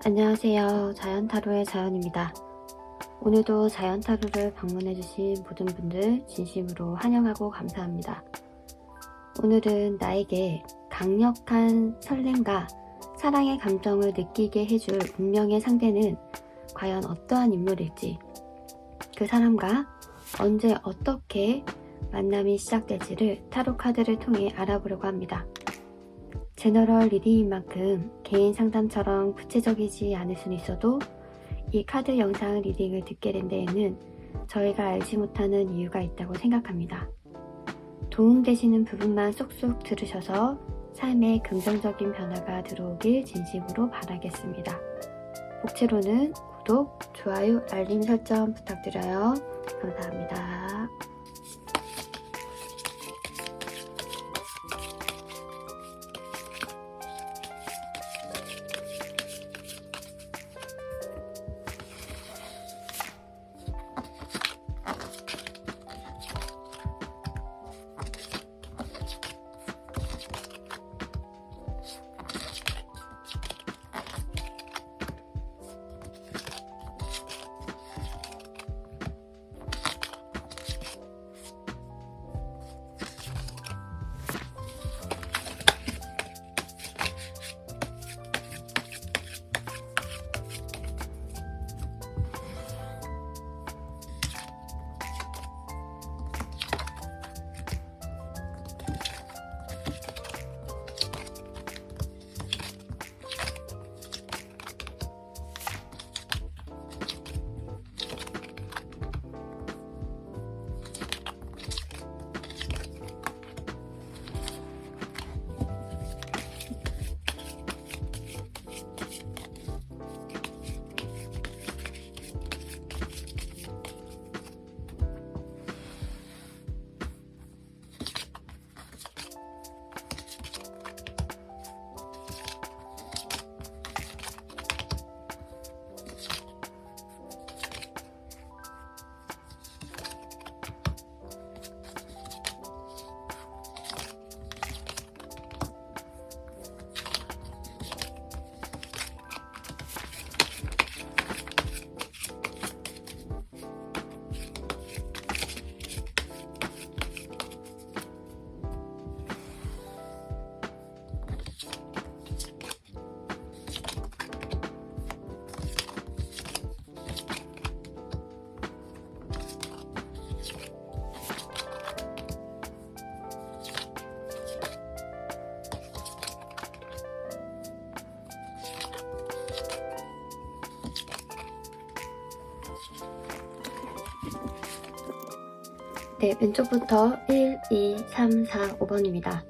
안녕하세요. 자연타로의 자연입니다. 오늘도 자연타로를 방문해주신 모든 분들 진심으로 환영하고 감사합니다. 오늘은 나에게 강력한 설렘과 사랑의 감정을 느끼게 해줄 운명의 상대는 과연 어떠한 인물일지, 그 사람과 언제 어떻게 만남이 시작될지를 타로 카드를 통해 알아보려고 합니다. 제너럴 리딩인 만큼 개인 상담처럼 구체적이지 않을 수는 있어도 이 카드 영상 리딩을 듣게 된 데에는 저희가 알지 못하는 이유가 있다고 생각합니다. 도움되시는 부분만 쏙쏙 들으셔서 삶에 긍정적인 변화가 들어오길 진심으로 바라겠습니다. 복채로는 구독, 좋아요, 알림 설정 부탁드려요. 감사합니다. 네, 왼쪽부터 1, 2, 3, 4, 5번입니다.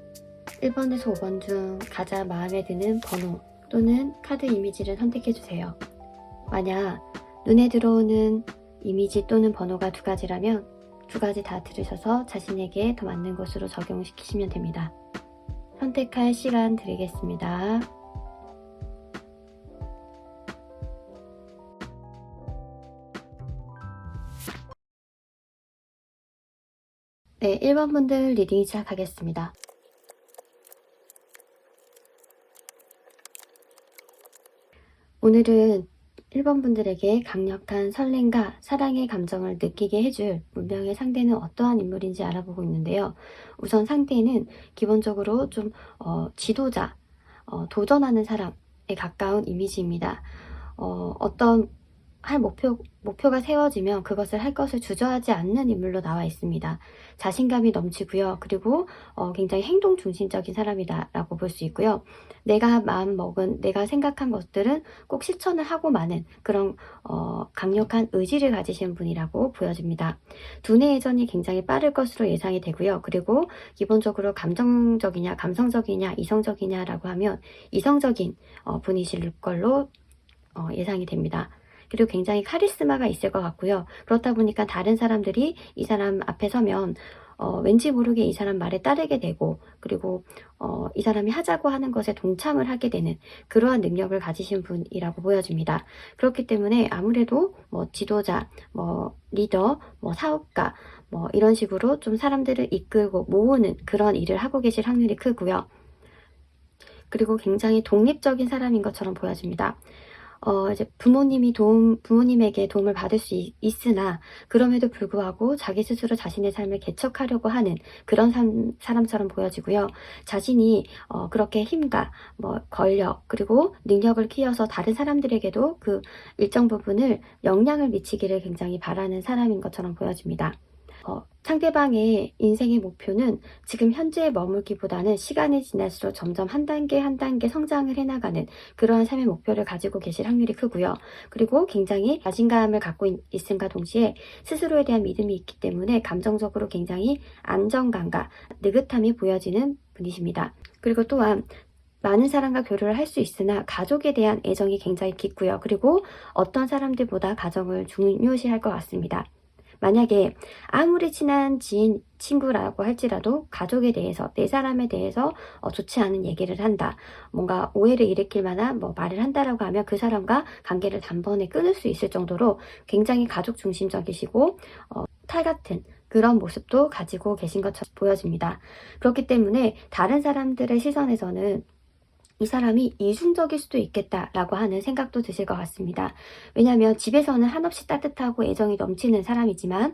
1번에서 5번 중 가장 마음에 드는 번호 또는 카드 이미지를 선택해주세요. 만약 눈에 들어오는 이미지 또는 번호가 두 가지라면 두 가지 다 들으셔서 자신에게 더 맞는 것으로 적용시키시면 됩니다. 선택할 시간 드리겠습니다. 네, 1번 분들 리딩 시작하겠습니다. 오늘은 1번 분들에게 강력한 설렘과 사랑의 감정을 느끼게 해줄 운명의 상대는 어떠한 인물인지 알아보고 있는데요. 우선 상대는 기본적으로 좀 지도자, 도전하는 사람에 가까운 이미지입니다. 어떤 목표가 세워지면 그것을 할 것을 주저하지 않는 인물로 나와 있습니다. 자신감이 넘치고요. 그리고 굉장히 행동 중심적인 사람이다 라고 볼 수 있고요. 내가 마음먹은, 내가 생각한 것들은 꼭 실천을 하고 마는 그런 강력한 의지를 가지신 분이라고 보여집니다. 두뇌 회전이 굉장히 빠를 것으로 예상이 되고요. 그리고 기본적으로 감정적이냐, 감성적이냐, 이성적이냐 라고 하면 이성적인 분이실 걸로 예상이 됩니다. 그리고 굉장히 카리스마가 있을 것 같고요. 그렇다 보니까 다른 사람들이 이 사람 앞에 서면 왠지 모르게 이 사람 말에 따르게 되고, 그리고 이 사람이 하자고 하는 것에 동참을 하게 되는 그러한 능력을 가지신 분이라고 보여집니다. 그렇기 때문에 아무래도 지도자, 리더, 사업가, 이런 식으로 좀 사람들을 이끌고 모으는 그런 일을 하고 계실 확률이 크고요. 그리고 굉장히 독립적인 사람인 것처럼 보여집니다. 이제 부모님에게 도움을 받을 수 있으나 그럼에도 불구하고 자기 스스로 자신의 삶을 개척하려고 하는 그런 사람처럼 보여지고요. 자신이 그렇게 힘과 뭐 권력 그리고 능력을 키워서 다른 사람들에게도 그 일정 부분을 영향을 미치기를 굉장히 바라는 사람인 것처럼 보여집니다. 상대방의 인생의 목표는 지금 현재에 머물기보다는 시간이 지날수록 점점 한 단계 한 단계 성장을 해나가는 그러한 삶의 목표를 가지고 계실 확률이 크고요. 그리고 굉장히 자신감을 갖고 있음과 동시에 스스로에 대한 믿음이 있기 때문에 감정적으로 굉장히 안정감과 느긋함이 보여지는 분이십니다. 그리고 또한 많은 사람과 교류를 할 수 있으나 가족에 대한 애정이 굉장히 깊고요. 그리고 어떤 사람들보다 가정을 중요시할 것 같습니다. 만약에 아무리 친한 지인, 친구라고 할지라도 가족에 대해서, 내 사람에 대해서 좋지 않은 얘기를 한다. 뭔가 오해를 일으킬 만한 말을 한다라고 하면 그 사람과 관계를 단번에 끊을 수 있을 정도로 굉장히 가족 중심적이시고 탈 같은 그런 모습도 가지고 계신 것처럼 보여집니다. 그렇기 때문에 다른 사람들의 시선에서는 이 사람이 이중적일 수도 있겠다라고 하는 생각도 드실 것 같습니다. 왜냐하면 집에서는 한없이 따뜻하고 애정이 넘치는 사람이지만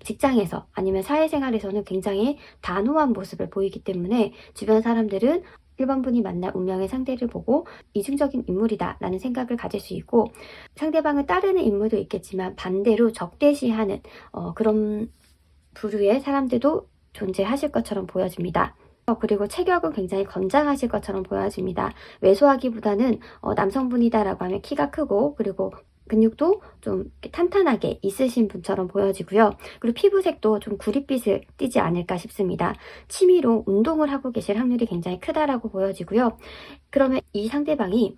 직장에서 아니면 사회생활에서는 굉장히 단호한 모습을 보이기 때문에 주변 사람들은 1번 분이 만날 운명의 상대를 보고 이중적인 인물이다 라는 생각을 가질 수 있고, 상대방을 따르는 인물도 있겠지만 반대로 적대시하는 그런 부류의 사람들도 존재하실 것처럼 보여집니다. 그리고 체격은 굉장히 건장하실 것처럼 보여집니다. 왜소하기보다는 남성분이다라고 하면 키가 크고 그리고 근육도 좀 탄탄하게 있으신 분처럼 보여지고요. 그리고 피부색도 좀 구릿빛을 띠지 않을까 싶습니다. 취미로 운동을 하고 계실 확률이 굉장히 크다라고 보여지고요. 그러면 이 상대방이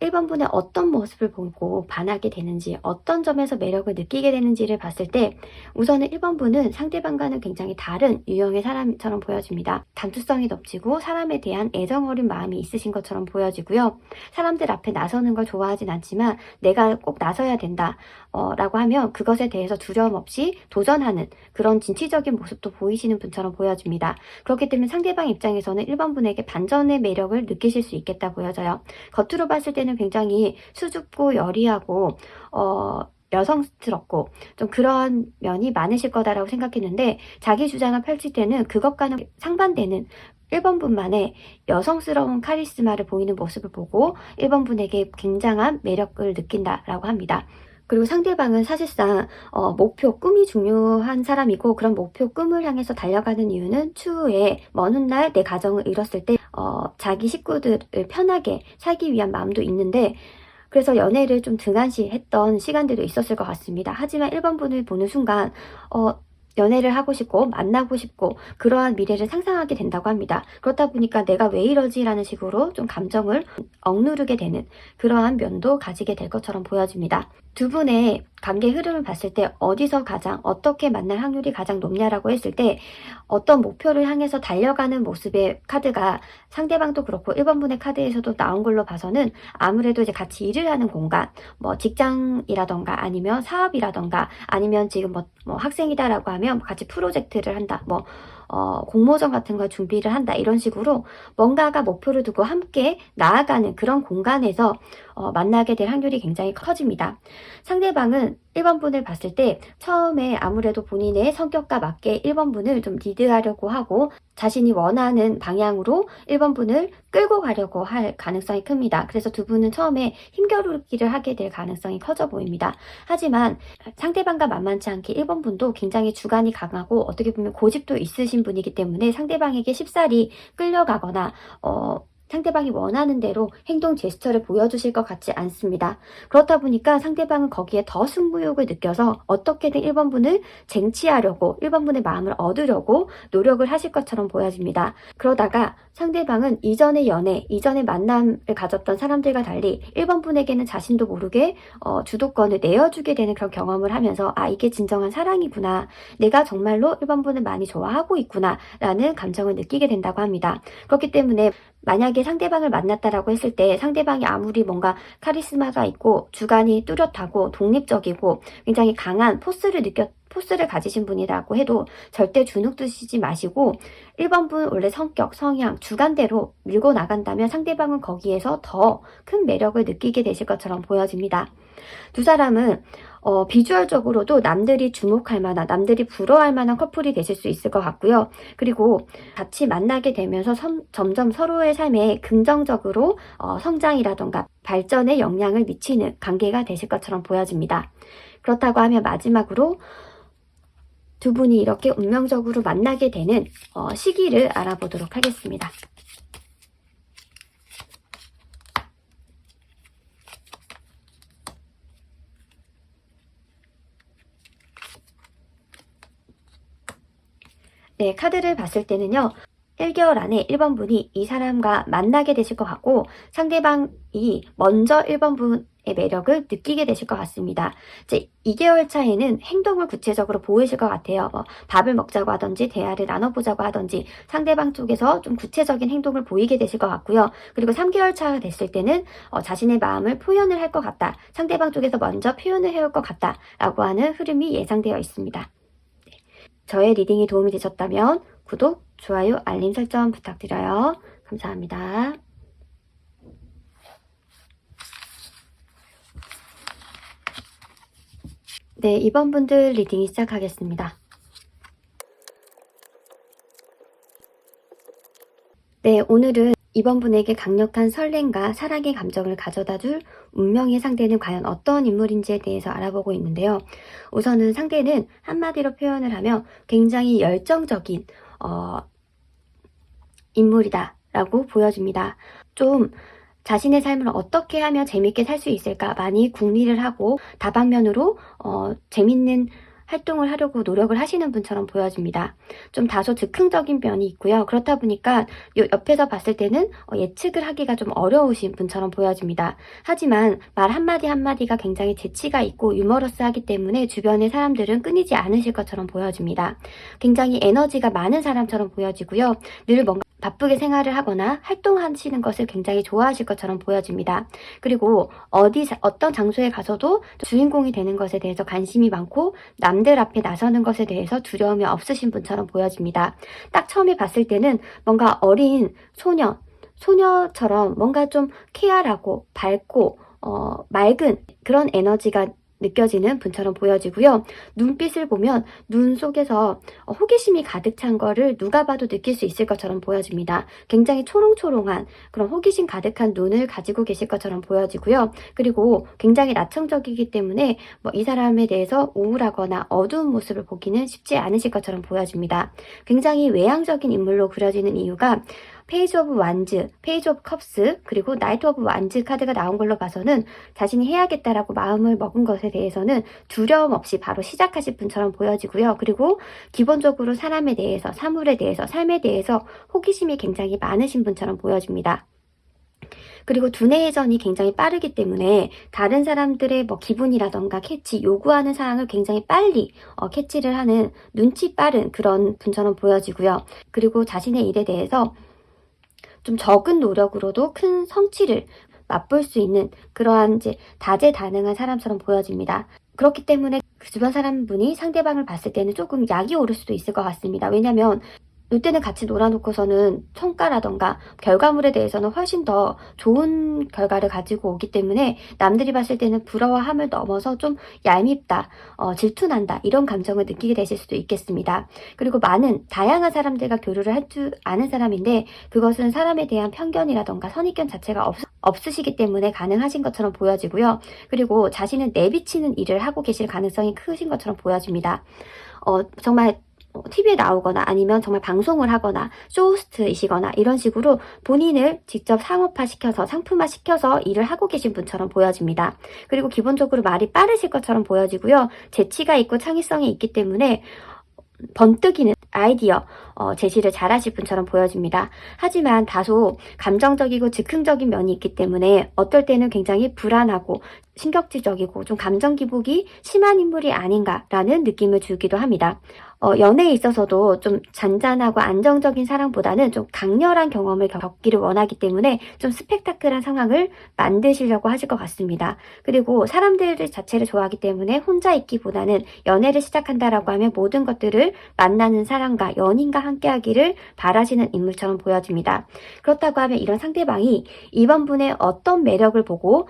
1번 분의 어떤 모습을 보고 반하게 되는지, 어떤 점에서 매력을 느끼게 되는지를 봤을 때 우선은 1번 분은 상대방과는 굉장히 다른 유형의 사람처럼 보여집니다. 단투성이 넘치고 사람에 대한 애정 어린 마음이 있으신 것처럼 보여지고요. 사람들 앞에 나서는 걸 좋아하진 않지만 내가 꼭 나서야 된다 라고 하면 그것에 대해서 두려움 없이 도전하는 그런 진취적인 모습도 보이시는 분처럼 보여집니다. 그렇기 때문에 상대방 입장에서는 1번 분에게 반전의 매력을 느끼실 수 있겠다 보여져요. 겉으로 봤을 때는 굉장히 수줍고 여리하고 여성스럽고 좀 그런 면이 많으실 거다라고 생각했는데, 자기 주장을 펼칠 때는 그것과는 상반되는 1번 분만의 여성스러운 카리스마를 보이는 모습을 보고 1번 분에게 굉장한 매력을 느낀다라고 합니다. 그리고 상대방은 사실상 목표, 꿈이 중요한 사람이고, 그런 목표, 꿈을 향해서 달려가는 이유는 추후에 먼 훗날 내 가정을 이뤘을 때 자기 식구들을 편하게 살기 위한 마음도 있는데, 그래서 연애를 좀 등한시했던 시간들도 있었을 것 같습니다. 하지만 1번 분을 보는 순간 연애를 하고 싶고 만나고 싶고 그러한 미래를 상상하게 된다고 합니다. 그렇다 보니까 내가 왜 이러지? 라는 식으로 좀 감정을 억누르게 되는 그러한 면도 가지게 될 것처럼 보여집니다. 두 분의 관계 흐름을 봤을 때 어디서 가장 어떻게 만날 확률이 가장 높냐라고 했을 때, 어떤 목표를 향해서 달려가는 모습의 카드가 상대방도 그렇고 1번 분의 카드에서도 나온 걸로 봐서는 아무래도 이제 같이 일을 하는 공간, 직장이라던가 아니면 사업이라던가 아니면 지금 학생이다라고 하면 같이 프로젝트를 한다, 공모전 같은 걸 준비를 한다, 이런 식으로 뭔가가 목표를 두고 함께 나아가는 그런 공간에서 만나게 될 확률이 굉장히 커집니다. 상대방은 1번 분을 봤을 때 처음에 아무래도 본인의 성격과 맞게 1번 분을 좀 리드하려고 하고 자신이 원하는 방향으로 1번 분을 끌고 가려고 할 가능성이 큽니다. 그래서 두 분은 처음에 힘겨루기를 하게 될 가능성이 커져 보입니다. 하지만 상대방과 만만치 않게 1번 분도 굉장히 주관이 강하고 어떻게 보면 고집도 있으신 분이기 때문에 상대방에게 쉽사리 끌려가거나 상대방이 원하는 대로 행동 제스처를 보여주실 것 같지 않습니다. 그렇다 보니까 상대방은 거기에 더 승부욕을 느껴서 어떻게든 1번 분을 쟁취하려고 1번 분의 마음을 얻으려고 노력을 하실 것처럼 보여집니다. 그러다가 상대방은 이전의 연애, 이전의 만남을 가졌던 사람들과 달리 1번 분에게는 자신도 모르게 주도권을 내어주게 되는 그런 경험을 하면서 이게 진정한 사랑이구나, 내가 정말로 1번 분을 많이 좋아하고 있구나 라는 감정을 느끼게 된다고 합니다. 그렇기 때문에 만약에 상대방을 만났다라고 했을 때 상대방이 아무리 뭔가 카리스마가 있고 주관이 뚜렷하고 독립적이고 굉장히 강한 포스를 포스를 가지신 분이라고 해도 절대 주눅 드시지 마시고 1번 분 원래 성격, 성향, 주관대로 밀고 나간다면 상대방은 거기에서 더 큰 매력을 느끼게 되실 것처럼 보여집니다. 두 사람은 비주얼적으로도 남들이 주목할 만한, 남들이 부러워할 만한 커플이 되실 수 있을 것 같고요. 그리고 같이 만나게 되면서 점점 서로의 삶에 긍정적으로 성장이라던가 발전에 영향을 미치는 관계가 되실 것처럼 보여집니다. 그렇다고 하면 마지막으로 두 분이 이렇게 운명적으로 만나게 되는 시기를 알아보도록 하겠습니다. 네, 카드를 봤을 때는요. 1개월 안에 1번 분이 이 사람과 만나게 되실 것 같고 상대방이 먼저 1번 분의 매력을 느끼게 되실 것 같습니다. 이제 2개월 차에는 행동을 구체적으로 보이실 것 같아요. 밥을 먹자고 하든지 대화를 나눠보자고 하든지 상대방 쪽에서 좀 구체적인 행동을 보이게 되실 것 같고요. 그리고 3개월 차가 됐을 때는 자신의 마음을 표현을 할 것 같다. 상대방 쪽에서 먼저 표현을 해올 것 같다. 라고 하는 흐름이 예상되어 있습니다. 저의 리딩이 도움이 되셨다면 구독, 좋아요, 알림 설정 부탁드려요. 감사합니다. 네, 이번 분들 리딩 시작하겠습니다. 네, 오늘은 이번 분에게 강력한 설렘과 사랑의 감정을 가져다줄 운명의 상대는 과연 어떤 인물인지에 대해서 알아보고 있는데요. 우선은 상대는 한마디로 표현을 하면 굉장히 열정적인 인물이다 라고 보여집니다. 좀 자신의 삶을 어떻게 하면 재밌게 살 수 있을까 많이 궁리를 하고 다방면으로 재밌는 활동을 하려고 노력을 하시는 분처럼 보여집니다. 좀 다소 즉흥적인 면이 있고요. 그렇다 보니까 옆에서 봤을 때는 예측을 하기가 좀 어려우신 분처럼 보여집니다. 하지만 말 한마디 한마디가 굉장히 재치가 있고 유머러스하기 때문에 주변의 사람들은 끊이지 않으실 것처럼 보여집니다. 굉장히 에너지가 많은 사람처럼 보여지고요. 늘 뭔가 바쁘게 생활을 하거나 활동하시는 것을 굉장히 좋아하실 것처럼 보여집니다. 그리고 어떤 장소에 가서도 주인공이 되는 것에 대해서 관심이 많고 남들 앞에 나서는 것에 대해서 두려움이 없으신 분처럼 보여집니다. 딱 처음에 봤을 때는 뭔가 어린 소녀처럼 뭔가 좀 쾌활하고 밝고 맑은 그런 에너지가 느껴지는 분처럼 보여지고요. 눈빛을 보면 눈 속에서 호기심이 가득 찬 거를 누가 봐도 느낄 수 있을 것처럼 보여집니다. 굉장히 초롱초롱한 그런 호기심 가득한 눈을 가지고 계실 것처럼 보여지고요. 그리고 굉장히 나청적이기 때문에 이 사람에 대해서 우울하거나 어두운 모습을 보기는 쉽지 않으실 것처럼 보여집니다. 굉장히 외향적인 인물로 그려지는 이유가 페이지 오브 완즈, 페이지 오브 컵스, 그리고 나이트 오브 완즈 카드가 나온 걸로 봐서는 자신이 해야겠다라고 마음을 먹은 것에 대해서는 두려움 없이 바로 시작하실 분처럼 보여지고요. 그리고 기본적으로 사람에 대해서, 사물에 대해서, 삶에 대해서 호기심이 굉장히 많으신 분처럼 보여집니다. 그리고 두뇌 회전이 굉장히 빠르기 때문에 다른 사람들의 기분이라던가 캐치, 요구하는 사항을 굉장히 빨리 캐치를 하는 눈치 빠른 그런 분처럼 보여지고요. 그리고 자신의 일에 대해서 좀 적은 노력으로도 큰 성취를 맛볼 수 있는 그러한 이제 다재다능한 사람처럼 보여집니다. 그렇기 때문에 그 주변 사람분이 상대방을 봤을 때는 조금 약이 오를 수도 있을 것 같습니다. 왜냐면 이때는 같이 놀아놓고서는 성과라던가 결과물에 대해서는 훨씬 더 좋은 결과를 가지고 오기 때문에 남들이 봤을 때는 부러워함을 넘어서 좀 얄밉다, 질투난다 이런 감정을 느끼게 되실 수도 있겠습니다. 그리고 다양한 사람들과 교류를 할 줄 아는 사람인데 그것은 사람에 대한 편견이라던가 선입견 자체가 없으시기 때문에 가능하신 것처럼 보여지고요. 그리고 자신은 내비치는 일을 하고 계실 가능성이 크신 것처럼 보여집니다. 정말 TV에 나오거나 아니면 정말 방송을 하거나 쇼호스트이시거나 이런 식으로 본인을 직접 상업화시켜서 상품화시켜서 일을 하고 계신 분처럼 보여집니다. 그리고 기본적으로 말이 빠르실 것처럼 보여지고요. 재치가 있고 창의성이 있기 때문에 번뜩이는 아이디어 제시를 잘하실 분처럼 보여집니다. 하지만 다소 감정적이고 즉흥적인 면이 있기 때문에 어떨 때는 굉장히 불안하고 신경질적이고 좀 감정 기복이 심한 인물이 아닌가라는 느낌을 주기도 합니다. 연애에 있어서도 좀 잔잔하고 안정적인 사랑보다는 좀 강렬한 경험을 겪기를 원하기 때문에 좀 스펙타클한 상황을 만드시려고 하실 것 같습니다. 그리고 사람들 자체를 좋아하기 때문에 혼자 있기보다는 연애를 시작한다라고 하면 모든 것들을 만나는 사람과 연인과 함께하기를 바라시는 인물처럼 보여집니다. 그렇다고 하면 이런 상대방이 이번 분의 어떤 매력을 보고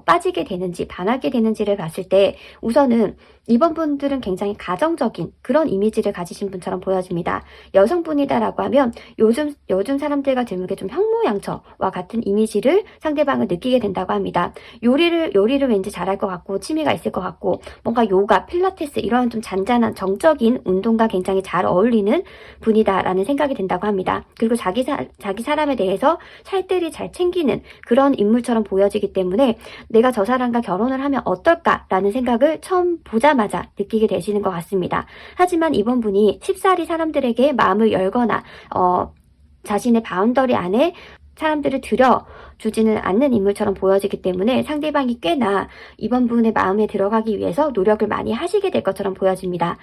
빠지게 되는지 반하게 되는지를 봤을 때 우선은 이번 분들은 굉장히 가정적인 그런 이미지를 가지신 분처럼 보여집니다. 여성분이다라고 하면 요즘 사람들과 드물게 좀 현모양처와 같은 이미지를 상대방을 느끼게 된다고 합니다. 요리를 왠지 잘할 것 같고 취미가 있을 것 같고 뭔가 요가, 필라테스 이런 좀 잔잔한 정적인 운동과 굉장히 잘 어울리는 분이다라는 생각이 든다고 합니다. 그리고 자기 사람에 대해서 살뜰히 잘 챙기는 그런 인물처럼 보여지기 때문에 내가 저 사람과 결혼을 하면 어떨까라는 생각을 처음 보자마자 느끼게 되시는 것 같습니다. 하지만 이번 분이 쉽사리 사람들에게 마음을 열거나 자신의 바운더리 안에 사람들을 들여주지는 않는 인물처럼 보여지기 때문에 상대방이 꽤나 이번 분의 마음에 들어가기 위해서 노력을 많이 하시게 될 것처럼 보여집니다.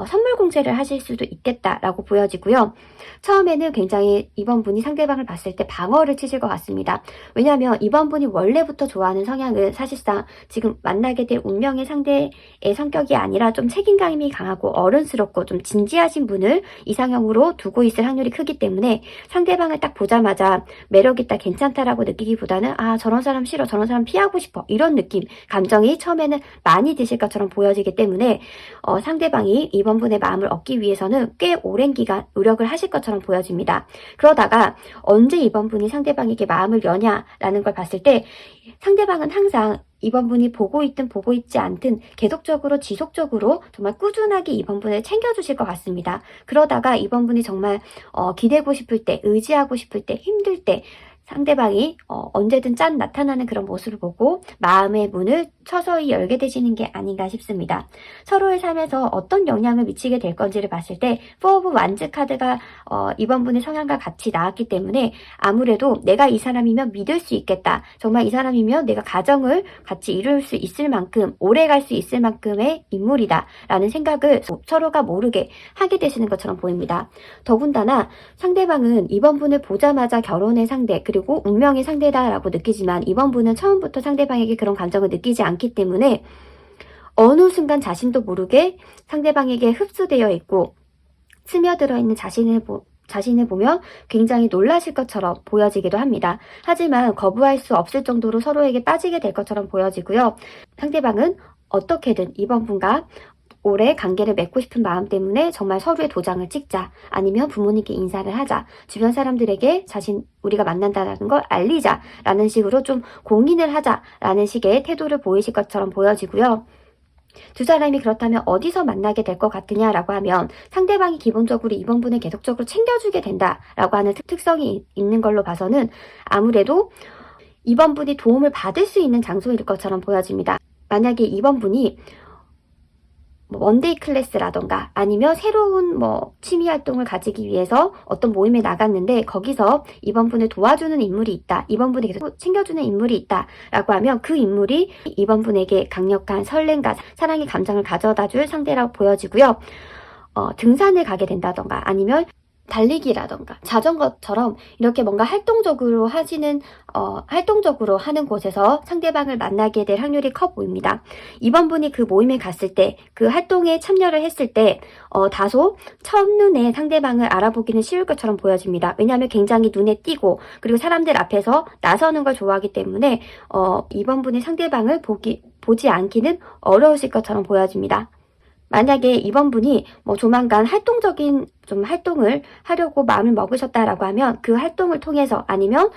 선물 공세를 하실 수도 있겠다라고 보여지고요. 처음에는 굉장히 이번 분이 상대방을 봤을 때 방어를 치실 것 같습니다. 왜냐하면 이번 분이 원래부터 좋아하는 성향은 사실상 지금 만나게 될 운명의 상대의 성격이 아니라 좀 책임감이 강하고 어른스럽고 좀 진지하신 분을 이상형으로 두고 있을 확률이 크기 때문에 상대방을 딱 보자마자 매력있다, 괜찮다라고 느끼기보다는 저런 사람 싫어, 저런 사람 피하고 싶어 이런 느낌, 감정이 처음에는 많이 드실 것처럼 보여지기 때문에 상대방이 이번 분의 마음을 얻기 위해서는 꽤 오랜 기간 노력을 하실 것처럼 보여집니다. 그러다가 언제 이번 분이 상대방에게 마음을 여냐라는 걸 봤을 때 상대방은 항상 이번 분이 보고 있든 보고 있지 않든 계속적으로 지속적으로 정말 꾸준하게 이번 분을 챙겨주실 것 같습니다. 그러다가 이번 분이 정말 기대고 싶을 때, 의지하고 싶을 때, 힘들 때 상대방이 언제든 짠 나타나는 그런 모습을 보고 마음의 문을 서서히 열게 되시는 게 아닌가 싶습니다. 서로의 삶에서 어떤 영향을 미치게 될 건지를 봤을 때 4 오브 완즈 카드가 이번 분의 성향과 같이 나왔기 때문에 아무래도 내가 이 사람이면 믿을 수 있겠다. 정말 이 사람이면 내가 가정을 같이 이룰 수 있을 만큼 오래 갈 수 있을 만큼의 인물이다 라는 생각을 서로가 모르게 하게 되시는 것처럼 보입니다. 더군다나 상대방은 이번 분을 보자마자 결혼의 상대 그리고 운명의 상대다라고 느끼지만 이번 분은 처음부터 상대방에게 그런 감정을 느끼지 않기 때문에 어느 순간 자신도 모르게 상대방에게 흡수되어 있고 스며들어 있는 자신을 보면 굉장히 놀라실 것처럼 보여지기도 합니다. 하지만 거부할 수 없을 정도로 서로에게 빠지게 될 것처럼 보여지고요. 상대방은 어떻게든 이번 분과 오래 관계를 맺고 싶은 마음 때문에 정말 서로의 도장을 찍자 아니면 부모님께 인사를 하자 주변 사람들에게 우리가 만난다는 걸 알리자 라는 식으로 좀 공인을 하자 라는 식의 태도를 보이실 것처럼 보여지고요. 두 사람이 그렇다면 어디서 만나게 될 것 같으냐라고 하면 상대방이 기본적으로 이번 분을 계속적으로 챙겨주게 된다라고 하는 특성이 있는 걸로 봐서는 아무래도 이번 분이 도움을 받을 수 있는 장소일 것처럼 보여집니다. 만약에 이번 분이 원데이 클래스라던가 아니면 새로운 취미 활동을 가지기 위해서 어떤 모임에 나갔는데 거기서 이번 분을 도와주는 인물이 있다. 이번 분에게 계속 챙겨주는 인물이 있다. 라고 하면 그 인물이 이번 분에게 강력한 설렘과 사랑의 감정을 가져다 줄 상대라고 보여지고요. 등산을 가게 된다던가 아니면 달리기라던가 자전거처럼 이렇게 뭔가 활동적으로 하는 곳에서 상대방을 만나게 될 확률이 커 보입니다. 이번 분이 그 모임에 갔을 때, 그 활동에 참여를 했을 때 다소 첫눈에 상대방을 알아보기는 쉬울 것처럼 보여집니다. 왜냐하면 굉장히 눈에 띄고 그리고 사람들 앞에서 나서는 걸 좋아하기 때문에 이번 분이 상대방을 보지 않기는 어려우실 것처럼 보여집니다. 만약에 이번 분이 조만간 활동적인 좀 활동을 하려고 마음을 먹으셨다라고 하면 그 활동을 통해서 아니면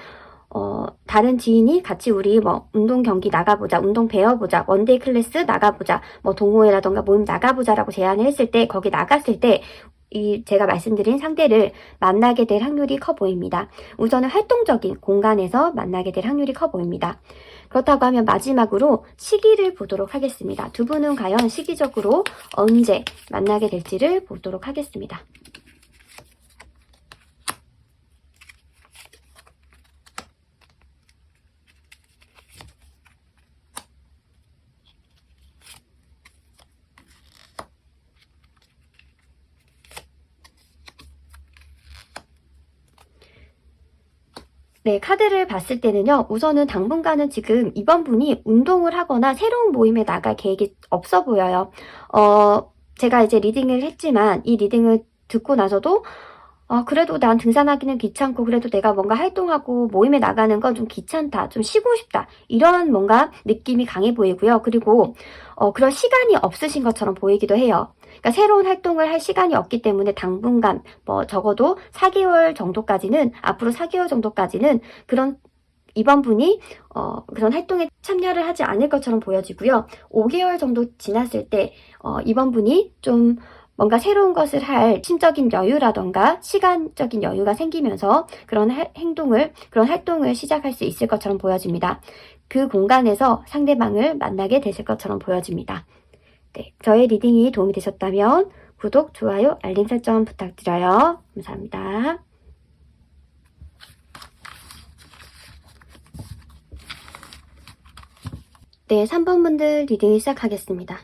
다른 지인이 같이 우리 운동 경기 나가보자, 운동 배워보자, 원데이 클래스 나가보자, 동호회라던가 모임 나가보자라고 제안을 했을 때 거기 나갔을 때 제가 말씀드린 상대를 만나게 될 확률이 커 보입니다. 우선은 활동적인 공간에서 만나게 될 확률이 커 보입니다. 그렇다고 하면 마지막으로 시기를 보도록 하겠습니다. 두 분은 과연 시기적으로 언제 만나게 될지를 보도록 하겠습니다. 네, 카드를 봤을 때는요. 우선은 당분간은 지금 이번 분이 운동을 하거나 새로운 모임에 나갈 계획이 없어 보여요. 제가 이제 리딩을 했지만 이 리딩을 듣고 나서도 그래도 난 등산하기는 귀찮고 그래도 내가 뭔가 활동하고 모임에 나가는 건 좀 귀찮다. 좀 쉬고 싶다. 이런 뭔가 느낌이 강해 보이고요. 그리고 그런 시간이 없으신 것처럼 보이기도 해요. 그러니까 새로운 활동을 할 시간이 없기 때문에 당분간 뭐 적어도 4개월 정도까지는 앞으로 4개월 정도까지는 그런 이번 분이 그런 활동에 참여를 하지 않을 것처럼 보여지고요. 5개월 정도 지났을 때 이번 분이 좀 뭔가 새로운 것을 할 심적인 여유라던가 시간적인 여유가 생기면서 그런 활동을 시작할 수 있을 것처럼 보여집니다. 그 공간에서 상대방을 만나게 되실 것처럼 보여집니다. 네, 저의 리딩이 도움이 되셨다면 구독, 좋아요, 알림 설정 부탁드려요. 감사합니다. 네, 3번 분들 리딩 시작하겠습니다.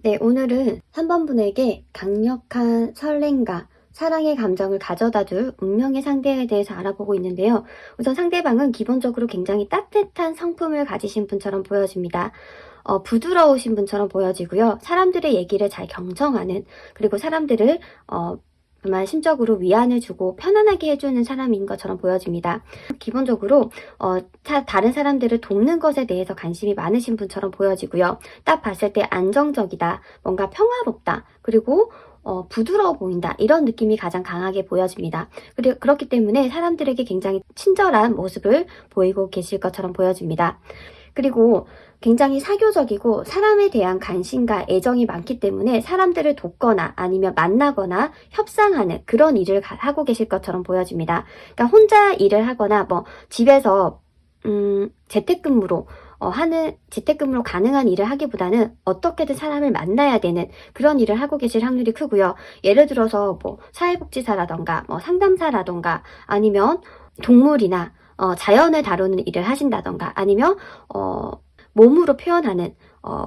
네, 오늘은 3번 분에게 강력한 설렘과 사랑의 감정을 가져다줄 운명의 상대에 대해서 알아보고 있는데요. 우선 상대방은 기본적으로 굉장히 따뜻한 성품을 가지신 분처럼 보여집니다. 부드러우신 분처럼 보여지고요. 사람들의 얘기를 잘 경청하는, 그리고 사람들을 정말 심적으로 위안을 주고 편안하게 해주는 사람인 것처럼 보여집니다. 기본적으로 다른 사람들을 돕는 것에 대해서 관심이 많으신 분처럼 보여지고요. 딱 봤을 때 안정적이다, 뭔가 평화롭다, 그리고 부드러워 보인다, 이런 느낌이 가장 강하게 보여집니다. 그렇기 때문에 사람들에게 굉장히 친절한 모습을 보이고 계실 것처럼 보여집니다. 그리고 굉장히 사교적이고 사람에 대한 관심과 애정이 많기 때문에 사람들을 돕거나 아니면 만나거나 협상하는 그런 일을 하고 계실 것처럼 보여집니다. 그러니까 혼자 일을 하거나 뭐 집에서 재택근무로 가능한 일을 하기보다는 어떻게든 사람을 만나야 되는 그런 일을 하고 계실 확률이 크고요. 예를 들어서 뭐 사회복지사라던가 뭐 상담사라던가 아니면 동물이나 자연을 다루는 일을 하신다던가 아니면 몸으로 표현하는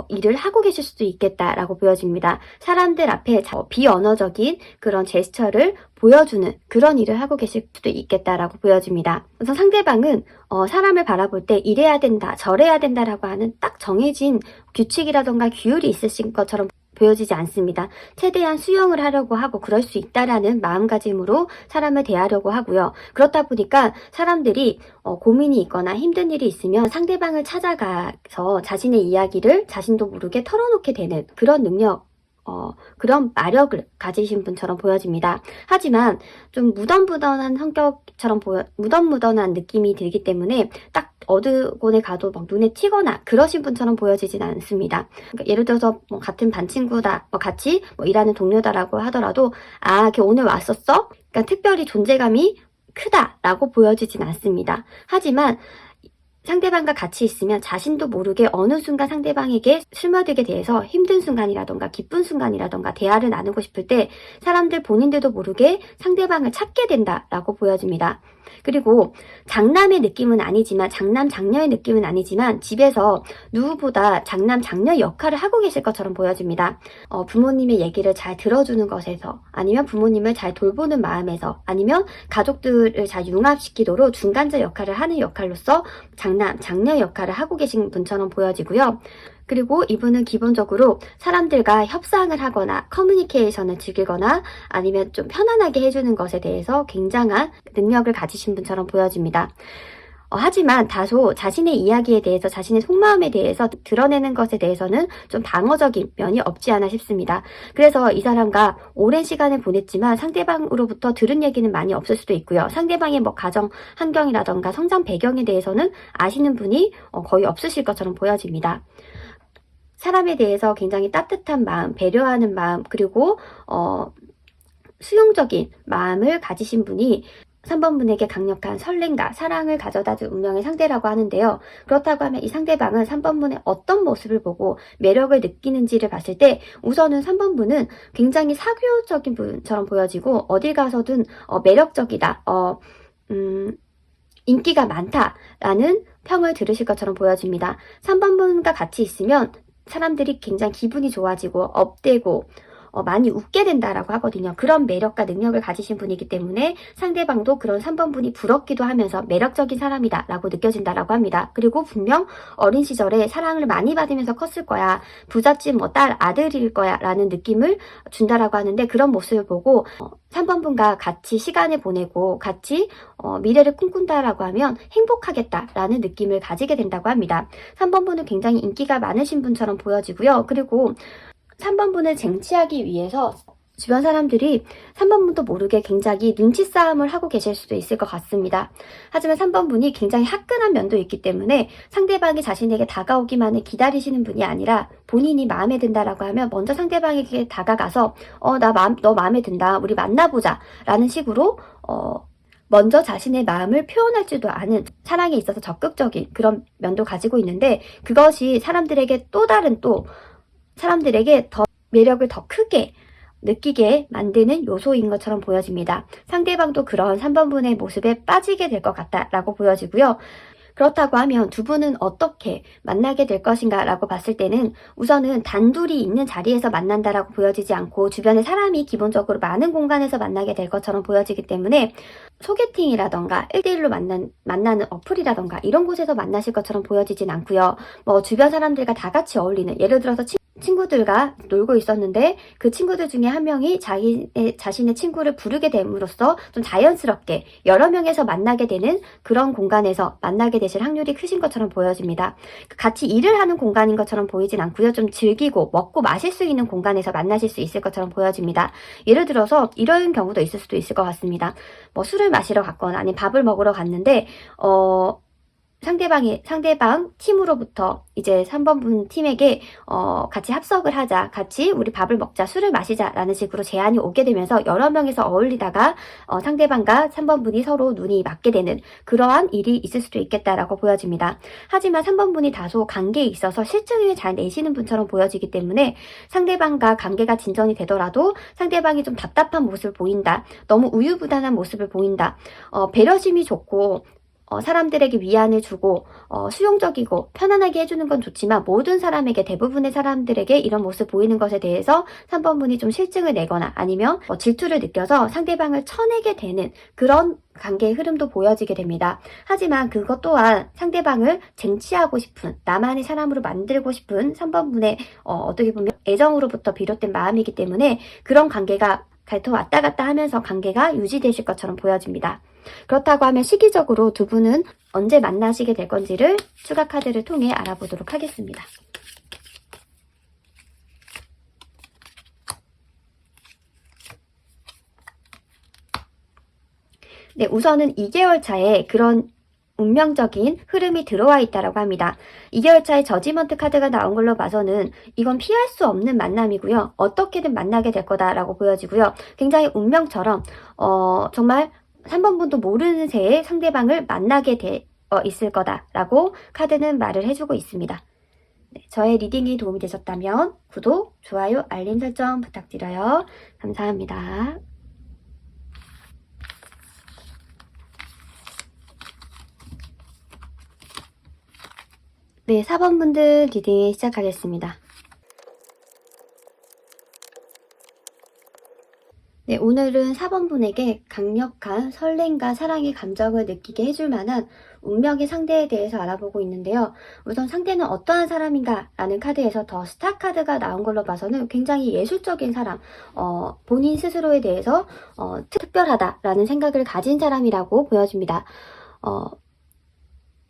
일을 하고 계실 수도 있겠다라고 보여집니다. 사람들 앞에 비언어적인 그런 제스처를 보여주는 그런 일을 하고 계실 수도 있겠다라고 보여집니다. 우선 상대방은 사람을 바라볼 때 이래야 된다, 저래야 된다라고 하는 딱 정해진 규칙이라던가 규율이 있으신 것처럼 보여지지 않습니다. 최대한 수용을 하려고 하고 그럴 수 있다라는 마음가짐으로 사람을 대하려고 하고요. 그렇다 보니까 사람들이 고민이 있거나 힘든 일이 있으면 상대방을 찾아가서 자신의 이야기를 자신도 모르게 털어놓게 되는 그런 능력, 그런 마력을 가지신 분처럼 보여집니다. 하지만 좀 무던무던한 성격처럼 무던무던한 느낌이 들기 때문에 딱 어느 곳에 가도 막 눈에 튀거나 그러신 분처럼 보여지진 않습니다. 그러니까 예를 들어서 뭐 같은 반 친구다, 같이 일하는 동료다라고 하더라도 걔 오늘 왔었어? 그러니까 특별히 존재감이 크다라고 보여지진 않습니다. 하지만 상대방과 같이 있으면 자신도 모르게 어느 순간 상대방에게 스며들게 돼서 힘든 순간이라던가 기쁜 순간이라던가 대화를 나누고 싶을 때 사람들 본인들도 모르게 상대방을 찾게 된다라고 보여집니다. 그리고 장남의 느낌은 아니지만 장녀의 느낌은 아니지만 집에서 누구보다 장녀 역할을 하고 계실 것처럼 보여집니다. 부모님의 얘기를 잘 들어주는 것에서 아니면 부모님을 잘 돌보는 마음에서 아니면 가족들을 잘 융합시키도록 중간자 역할을 하는 역할로서 장녀 역할을 하고 계신 분처럼 보여지고요. 그리고 이분은 기본적으로 사람들과 협상을 하거나 커뮤니케이션을 즐기거나 아니면 좀 편안하게 해주는 것에 대해서 굉장한 능력을 가지신 분처럼 보여집니다. 하지만 다소 자신의 이야기에 대해서 자신의 속마음에 대해서 드러내는 것에 대해서는 좀 방어적인 면이 없지 않아 싶습니다. 그래서 이 사람과 오랜 시간을 보냈지만 상대방으로부터 들은 얘기는 많이 없을 수도 있고요. 상대방의 가정 환경이라던가 성장 배경에 대해서는 아시는 분이 거의 없으실 것처럼 보여집니다. 사람에 대해서 굉장히 따뜻한 마음, 배려하는 마음, 그리고 수용적인 마음을 가지신 분이 3번 분에게 강력한 설렘과 사랑을 가져다줄 운명의 상대라고 하는데요. 그렇다고 하면 이 상대방은 3번 분의 어떤 모습을 보고 매력을 느끼는지를 봤을 때 우선은 3번 분은 굉장히 사교적인 분처럼 보여지고 어딜 가서든 매력적이다, 인기가 많다라는 평을 들으실 것처럼 보여집니다. 3번 분과 같이 있으면 사람들이 굉장히 기분이 좋아지고 업되고 많이 웃게 된다라고 하거든요. 그런 매력과 능력을 가지신 분이기 때문에 상대방도 그런 3번 분이 부럽기도 하면서 매력적인 사람이다 라고 느껴진다라고 합니다. 그리고 분명 어린 시절에 사랑을 많이 받으면서 컸을 거야. 부잣집 뭐 딸 아들일 거야 라는 느낌을 준다라고 하는데, 그런 모습을 보고 3번 분과 같이 시간을 보내고 같이 미래를 꿈꾼다라고 하면 행복하겠다라는 느낌을 가지게 된다고 합니다. 3번 분은 굉장히 인기가 많으신 분처럼 보여지고요. 그리고 3번 분을 쟁취하기 위해서 주변 사람들이 3번 분도 모르게 굉장히 눈치 싸움을 하고 계실 수도 있을 것 같습니다. 하지만 3번 분이 굉장히 화끈한 면도 있기 때문에 상대방이 자신에게 다가오기만을 기다리시는 분이 아니라, 본인이 마음에 든다라고 하면 먼저 상대방에게 다가가서 너 마음에 든다, 우리 만나보자 라는 식으로 먼저 자신의 마음을 표현할 줄도 아는, 사랑에 있어서 적극적인 그런 면도 가지고 있는데, 그것이 사람들에게 사람들에게 더 매력을 더 크게 느끼게 만드는 요소인 것처럼 보여집니다. 상대방도 그런 3번 분의 모습에 빠지게 될 것 같다라고 보여지고요. 그렇다고 하면 두 분은 어떻게 만나게 될 것인가 라고 봤을 때는, 우선은 단둘이 있는 자리에서 만난다라고 보여지지 않고 주변에 사람이 기본적으로 많은 공간에서 만나게 될 것처럼 보여지기 때문에, 소개팅이라던가 1대1로 만나는 어플이라던가 이런 곳에서 만나실 것처럼 보여지진 않고요. 뭐 주변 사람들과 다 같이 어울리는, 예를 들어서 친구들과 놀고 있었는데 그 친구들 중에 한 명이 자신의 친구를 부르게 됨으로써 좀 자연스럽게 여러 명에서 만나게 되는 그런 공간에서 만나게 되실 확률이 크신 것처럼 보여집니다. 같이 일을 하는 공간인 것처럼 보이진 않고요. 좀 즐기고 먹고 마실 수 있는 공간에서 만나실 수 있을 것처럼 보여집니다. 예를 들어서 이런 경우도 있을 수도 있을 것 같습니다. 뭐 술을 마시러 갔거나 아니면 밥을 먹으러 갔는데 상대방 팀으로부터 이제 3번 분 팀에게 같이 합석을 하자, 같이 우리 밥을 먹자, 술을 마시자 라는 식으로 제안이 오게 되면서 여러 명에서 어울리다가 상대방과 3번 분이 서로 눈이 맞게 되는 그러한 일이 있을 수도 있겠다라고 보여집니다. 하지만 3번 분이 다소 관계에 있어서 실증을 잘 내시는 분처럼 보여지기 때문에, 상대방과 관계가 진전이 되더라도 상대방이 좀 답답한 모습을 보인다, 너무 우유부단한 모습을 보인다, 배려심이 좋고 사람들에게 위안을 주고 수용적이고 편안하게 해주는 건 좋지만, 모든 사람에게, 대부분의 사람들에게 이런 모습 보이는 것에 대해서 3번 분이 좀 실증을 내거나 아니면 질투를 느껴서 상대방을 쳐내게 되는 그런 관계의 흐름도 보여지게 됩니다. 하지만 그것 또한 상대방을 쟁취하고 싶은, 나만의 사람으로 만들고 싶은 3번 분의 어떻게 보면 애정으로부터 비롯된 마음이기 때문에, 그런 관계가 왔다 갔다 하면서 관계가 유지되실 것처럼 보여집니다. 그렇다고 하면 시기적으로 두 분은 언제 만나시게 될 건지를 추가 카드를 통해 알아보도록 하겠습니다. 네, 우선은 2개월 차에 그런 운명적인 흐름이 들어와 있다고 합니다. 2개월 차에 저지먼트 카드가 나온 걸로 봐서는 이건 피할 수 없는 만남이고요. 어떻게든 만나게 될 거다라고 보여지고요. 굉장히 운명처럼 정말 3번 분도 모르는 새에 상대방을 만나게 있을 거다라고 카드는 말을 해주고 있습니다. 네, 저의 리딩이 도움이 되셨다면 구독, 좋아요, 알림 설정 부탁드려요. 감사합니다. 네, 4번 분들 리딩 시작하겠습니다. 네, 오늘은 4번 분에게 강력한 설렘과 사랑의 감정을 느끼게 해줄 만한 운명의 상대에 대해서 알아보고 있는데요. 우선 상대는 어떠한 사람인가 라는 카드에서 더 스타 카드가 나온 걸로 봐서는 굉장히 예술적인 사람, 본인 스스로에 대해서 특별하다라는 생각을 가진 사람이라고 보여집니다.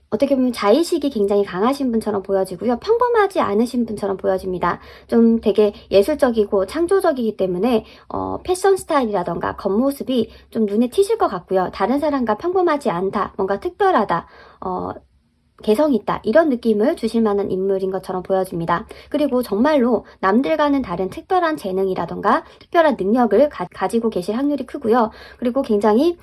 어떻게 보면 자의식이 굉장히 강하신 분처럼 보여지고요. 평범하지 않으신 분처럼 보여집니다. 좀 되게 예술적이고 창조적이기 때문에 패션 스타일이라던가 겉모습이 좀 눈에 튀실 것 같고요. 다른 사람과 평범하지 않다, 뭔가 특별하다, 개성 있다, 이런 느낌을 주실 만한 인물인 것처럼 보여집니다. 그리고 정말로 남들과는 다른 특별한 재능이라던가 특별한 능력을 가지고 계실 확률이 크고요. 그리고 굉장히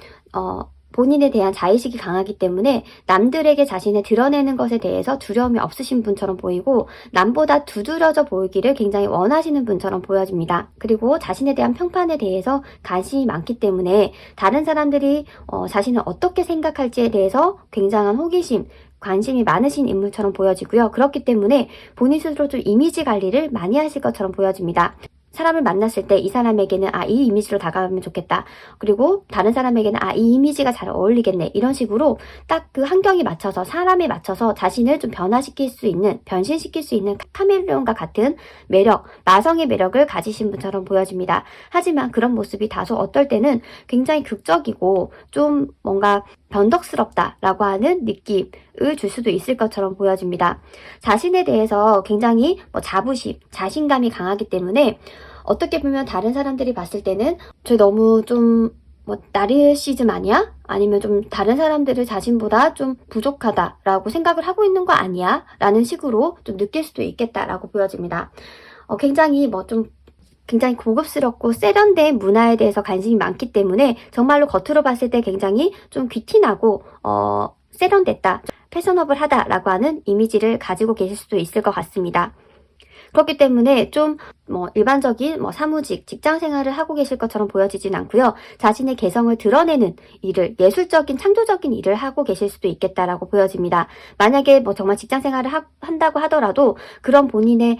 본인에 대한 자의식이 강하기 때문에 남들에게 자신을 드러내는 것에 대해서 두려움이 없으신 분처럼 보이고, 남보다 두드러져 보이기를 굉장히 원하시는 분처럼 보여집니다. 그리고 자신에 대한 평판에 대해서 관심이 많기 때문에 다른 사람들이 자신을 어떻게 생각할지에 대해서 굉장한 호기심, 관심이 많으신 인물처럼 보여지고요. 그렇기 때문에 본인 스스로 좀 이미지 관리를 많이 하실 것처럼 보여집니다. 사람을 만났을 때 이 사람에게는 이 이미지로 다가가면 좋겠다. 그리고 다른 사람에게는 이 이미지가 잘 어울리겠네. 이런 식으로 딱 그 환경에 맞춰서 사람에 맞춰서 자신을 좀 변신시킬 수 있는 카멜레온과 같은 매력, 마성의 매력을 가지신 분처럼 보여집니다. 하지만 그런 모습이 다소 어떨 때는 굉장히 극적이고 좀 뭔가 변덕스럽다라고 하는 느낌을 줄 수도 있을 것처럼 보여집니다. 자신에 대해서 굉장히 자부심, 자신감이 강하기 때문에 어떻게 보면 다른 사람들이 봤을 때는 저 너무 좀 나르시즘 아니야? 아니면 좀 다른 사람들을 자신보다 좀 부족하다라고 생각을 하고 있는 거 아니야? 라는 식으로 좀 느낄 수도 있겠다라고 보여집니다. 굉장히 고급스럽고 세련된 문화에 대해서 관심이 많기 때문에 정말로 겉으로 봤을 때 굉장히 좀 귀티나고 세련됐다, 패셔너블하다라고 하는 이미지를 가지고 계실 수도 있을 것 같습니다. 그렇기 때문에 좀 일반적인 사무직, 직장 생활을 하고 계실 것처럼 보여지진 않고요. 자신의 개성을 드러내는 일을, 예술적인, 창조적인 일을 하고 계실 수도 있겠다라고 보여집니다. 만약에 정말 직장 생활을 한다고 하더라도 그런 본인의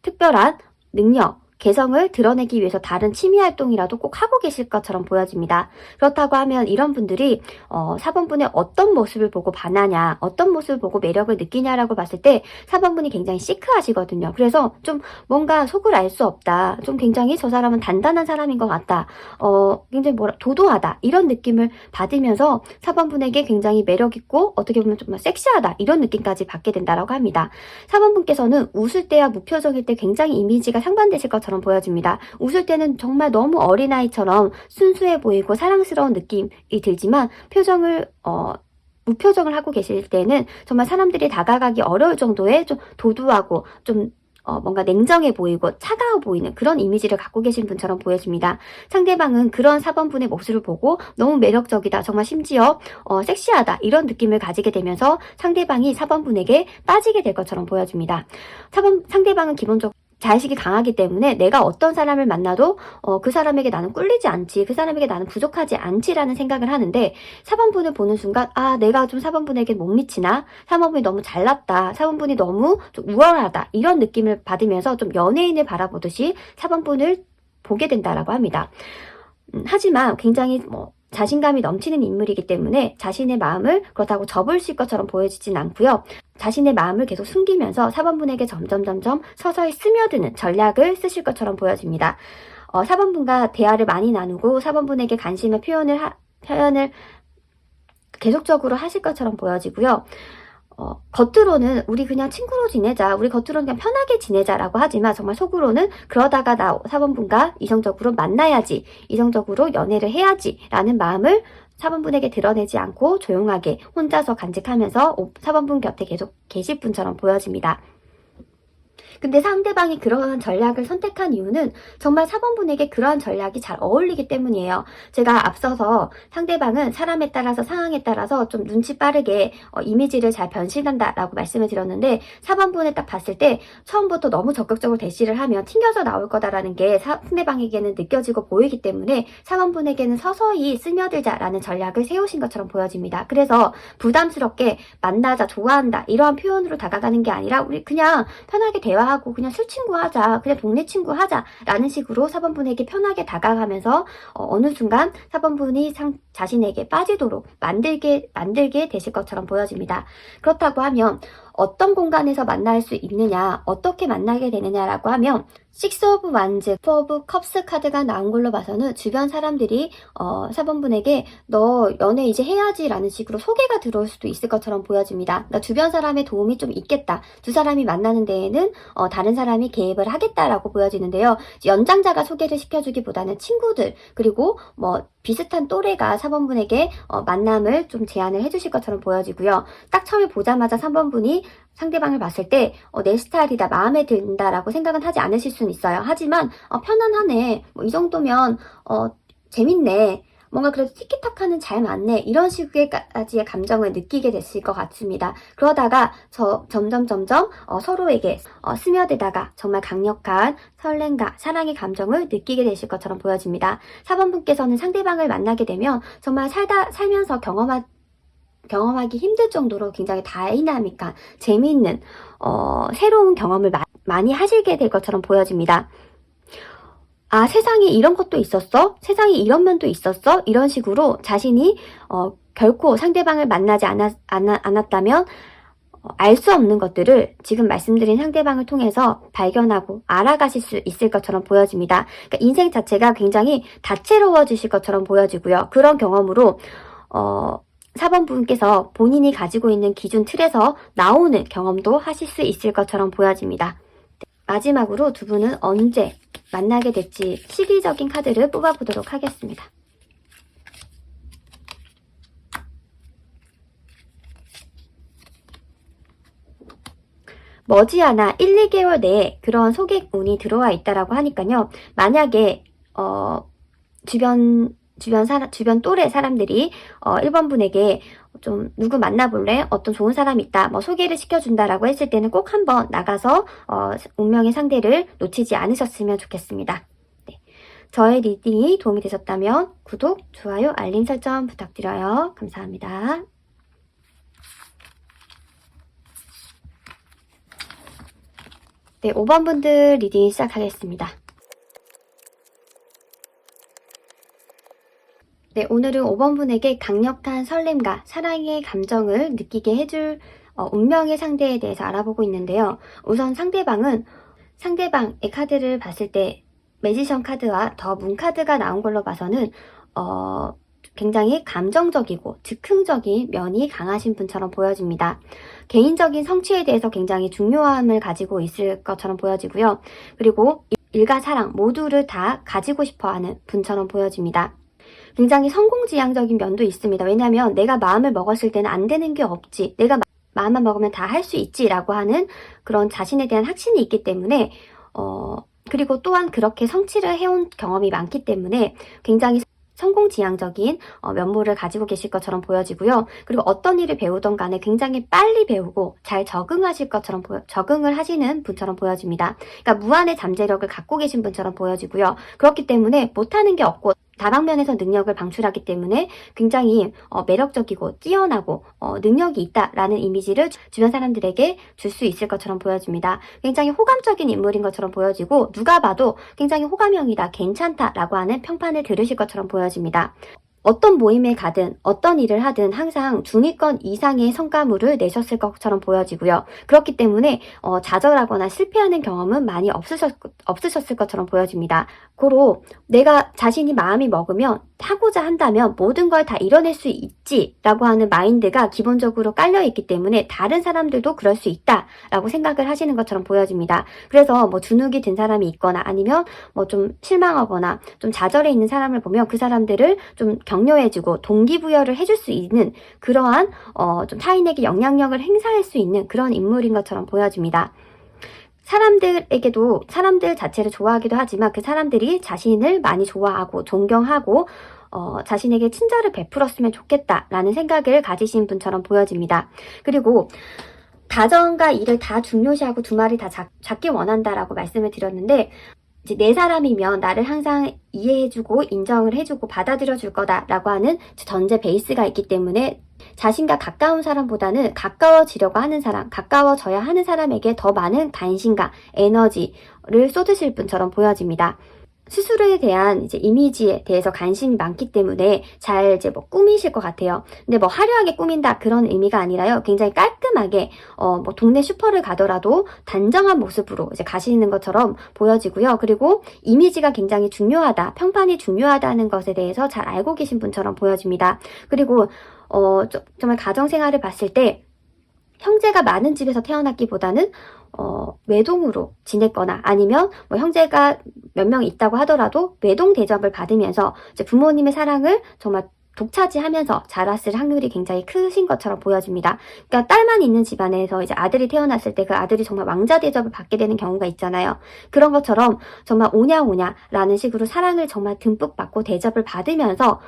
특별한 능력, 개성을 드러내기 위해서 다른 취미 활동이라도 꼭 하고 계실 것처럼 보여집니다. 그렇다고 하면 이런 분들이 4번분의 어떤 모습을 보고 반하냐, 어떤 모습을 보고 매력을 느끼냐라고 봤을 때 4번분이 굉장히 시크하시거든요. 그래서 좀 뭔가 속을 알 수 없다. 좀 굉장히 저 사람은 단단한 사람인 것 같다. 굉장히 도도하다. 이런 느낌을 받으면서 4번분에게 굉장히 매력있고 어떻게 보면 좀 섹시하다. 이런 느낌까지 받게 된다라고 합니다. 4번분께서는 웃을 때와 무표정일 때 굉장히 이미지가 상반되실 것처럼 보여집니다. 웃을 때는 정말 너무 어린아이처럼 순수해 보이고 사랑스러운 느낌이 들지만 무표정을 하고 계실 때는 정말 사람들이 다가가기 어려울 정도의 좀 도도하고 좀 뭔가 냉정해 보이고 차가워 보이는 그런 이미지를 갖고 계신 분처럼 보여집니다. 상대방은 그런 4번분의 모습을 보고 너무 매력적이다, 정말 심지어 섹시하다 이런 느낌을 가지게 되면서 상대방이 4번분에게 빠지게 될 것처럼 보여집니다. 상대방은 기본적으로 자의식이 강하기 때문에 내가 어떤 사람을 만나도 그 사람에게 나는 꿀리지 않지, 그 사람에게 나는 부족하지 않지라는 생각을 하는데 4번분을 보는 순간 내가 좀 4번분에게 못 미치나, 4번분이 너무 잘났다, 4번분이 너무 좀 우월하다 이런 느낌을 받으면서 좀 연예인을 바라보듯이 4번분을 보게 된다라고 합니다. 하지만 굉장히 자신감이 넘치는 인물이기 때문에 자신의 마음을 그렇다고 접으실 것처럼 보여지진 않고요. 자신의 마음을 계속 숨기면서 4번분에게 점점 서서히 스며드는 전략을 쓰실 것처럼 보여집니다. 4번분과 대화를 많이 나누고 4번분에게 관심의 표현을 계속적으로 하실 것처럼 보여지고요. 겉으로는 우리 그냥 친구로 지내자, 우리 겉으로는 그냥 편하게 지내자라고 하지만 정말 속으로는 그러다가 나 4번분과 이성적으로 만나야지, 이성적으로 연애를 해야지 라는 마음을 4번분에게 드러내지 않고 조용하게 혼자서 간직하면서 4번분 곁에 계속 계실 분처럼 보여집니다. 근데 상대방이 그러한 전략을 선택한 이유는 정말 4번분에게 그러한 전략이 잘 어울리기 때문이에요. 제가 앞서서 상대방은 사람에 따라서, 상황에 따라서 좀 눈치 빠르게 이미지를 잘 변신한다라고 말씀을 드렸는데 4번분을 딱 봤을 때 처음부터 너무 적극적으로 대시를 하면 튕겨져 나올 거다라는 게 상대방에게는 느껴지고 보이기 때문에 4번분에게는 서서히 스며들자라는 전략을 세우신 것처럼 보여집니다. 그래서 부담스럽게 만나자, 좋아한다 이러한 표현으로 다가가는 게 아니라 우리 그냥 편하게 대화하고 그냥 술 친구 하자, 그냥 동네 친구 하자 라는 식으로 4번분에게 편하게 다가가면서 어느 순간 4번분이 자신에게 빠지도록 만들게 되실 것처럼 보여집니다. 그렇다고 하면 어떤 공간에서 만날 수 있느냐, 어떻게 만나게 되느냐라고 하면 6 of Wands, 4 of Cups 카드가 나온 걸로 봐서는 주변 사람들이 4번분에게 너 연애 이제 해야지 라는 식으로 소개가 들어올 수도 있을 것처럼 보여집니다. 그러니까 주변 사람의 도움이 좀 있겠다. 두 사람이 만나는 데에는 다른 사람이 개입을 하겠다라고 보여지는데요. 연장자가 소개를 시켜주기보다는 친구들, 그리고 비슷한 또래가 4번분에게 만남을 좀 제안을 해주실 것처럼 보여지고요. 딱 처음에 보자마자 3번분이 상대방을 봤을 때 내 스타일이다, 마음에 든다라고 생각은 하지 않으실 수는 있어요. 하지만 편안하네, 이 정도면 재밌네, 뭔가 그래도 티키타카는 잘 맞네, 이런 식의까지의 감정을 느끼게 됐을 것 같습니다. 그러다가 점점 서로에게 스며들다가 정말 강력한 설렘과 사랑의 감정을 느끼게 되실 것처럼 보여집니다. 4번분께서는 상대방을 만나게 되면 정말 살면서 경험하기 힘들 정도로 굉장히 다이나믹한 재미있는 새로운 경험을 많이 하시게 될 것처럼 보여집니다. 아, 세상에 이런 것도 있었어? 세상에 이런 면도 있었어? 이런 식으로 자신이 결코 상대방을 만나지 않았다면 알 수 없는 것들을 지금 말씀드린 상대방을 통해서 발견하고 알아가실 수 있을 것처럼 보여집니다. 그러니까 인생 자체가 굉장히 다채로워지실 것처럼 보여지고요. 그런 경험으로 4번 분께서 본인이 가지고 있는 기준 틀에서 나오는 경험도 하실 수 있을 것처럼 보여집니다. 마지막으로 두 분은 언제 만나게 될지 시기적인 카드를 뽑아보도록 하겠습니다. 머지않아 1, 2개월 내에 그런 소개운이 들어와 있다라고 하니까요. 만약에 주변 또래 사람들이 1번 분에게 좀 누구 만나볼래? 어떤 좋은 사람이 있다. 뭐 소개를 시켜준다라고 했을 때는 꼭 한번 나가서 운명의 상대를 놓치지 않으셨으면 좋겠습니다. 네. 저의 리딩이 도움이 되셨다면 구독, 좋아요, 알림 설정 부탁드려요. 감사합니다. 네, 5번 분들 리딩 시작하겠습니다. 네, 오늘은 5번 분에게 강력한 설렘과 사랑의 감정을 느끼게 해줄 운명의 상대에 대해서 알아보고 있는데요. 우선 상대방의 카드를 봤을 때 매지션 카드와 더 문 카드가 나온 걸로 봐서는 굉장히 감정적이고 즉흥적인 면이 강하신 분처럼 보여집니다. 개인적인 성취에 대해서 굉장히 중요함을 가지고 있을 것처럼 보여지고요. 그리고 일과 사랑 모두를 다 가지고 싶어하는 분처럼 보여집니다. 굉장히 성공지향적인 면도 있습니다. 왜냐하면 내가 마음을 먹었을 때는 안 되는 게 없지, 내가 마음만 먹으면 다 할 수 있지 라고 하는 그런 자신에 대한 확신이 있기 때문에 그리고 또한 그렇게 성취를 해온 경험이 많기 때문에 굉장히 성공지향적인 면모를 가지고 계실 것처럼 보여지고요. 그리고 어떤 일을 배우던 간에 굉장히 빨리 배우고 잘 적응하실 것처럼 적응을 하시는 분처럼 보여집니다. 그러니까 무한의 잠재력을 갖고 계신 분처럼 보여지고요. 그렇기 때문에 못하는 게 없고 다방면에서 능력을 방출하기 때문에 굉장히 매력적이고 뛰어나고 능력이 있다라는 이미지를 주변 사람들에게 줄 수 있을 것처럼 보여집니다. 굉장히 호감적인 인물인 것처럼 보여지고 누가 봐도 굉장히 호감형이다, 괜찮다라고 하는 평판을 들으실 것처럼 보여집니다. 어떤 모임에 가든 어떤 일을 하든 항상 중위권 이상의 성과물을 내셨을 것처럼 보여지고요. 그렇기 때문에 좌절하거나 실패하는 경험은 많이 없으셨을 것처럼 보여집니다. 고로 내가 자신이 마음이 먹으면 하고자 한다면 모든 걸 다 이뤄낼 수 있지라고 하는 마인드가 기본적으로 깔려있기 때문에 다른 사람들도 그럴 수 있다라고 생각을 하시는 것처럼 보여집니다. 그래서 뭐 주눅이 든 사람이 있거나 아니면 뭐 좀 실망하거나 좀 좌절해 있는 사람을 보면 그 사람들을 좀 격려해주고 동기부여를 해줄 수 있는 그러한 좀 타인에게 영향력을 행사할 수 있는 그런 인물인 것처럼 보여집니다. 사람들에게도 사람들 자체를 좋아하기도 하지만 그 사람들이 자신을 많이 좋아하고 존경하고 자신에게 친절을 베풀었으면 좋겠다라는 생각을 가지신 분처럼 보여집니다. 그리고 가정과 일을 다 중요시하고 두 마리 다 잡기 원한다라고 말씀을 드렸는데 이제 내 사람이면 나를 항상 이해해주고 인정을 해주고 받아들여줄 거다라고 하는 전제 베이스가 있기 때문에 자신과 가까운 사람보다는 가까워지려고 하는 사람, 가까워져야 하는 사람에게 더 많은 관심과 에너지를 쏟으실 분처럼 보여집니다. 스스로에 대한 이제 이미지에 대해서 관심이 많기 때문에 잘 이제 뭐 꾸미실 것 같아요. 근데 뭐 화려하게 꾸민다 그런 의미가 아니라요. 굉장히 깔끔하게 뭐 동네 슈퍼를 가더라도 단정한 모습으로 이제 가시는 것처럼 보여지고요. 그리고 이미지가 굉장히 중요하다, 평판이 중요하다는 것에 대해서 잘 알고 계신 분처럼 보여집니다. 그리고 정말 가정생활을 봤을 때 형제가 많은 집에서 태어났기보다는 외동으로 지냈거나 아니면 뭐 형제가 몇 명 있다고 하더라도 외동 대접을 받으면서 이제 부모님의 사랑을 정말 독차지하면서 자랐을 확률이 굉장히 크신 것처럼 보여집니다. 그러니까 딸만 있는 집안에서 이제 아들이 태어났을 때 그 아들이 정말 왕자 대접을 받게 되는 경우가 있잖아요. 그런 것처럼 정말 오냐오냐라는 식으로 사랑을 정말 듬뿍 받고 대접을 받으면서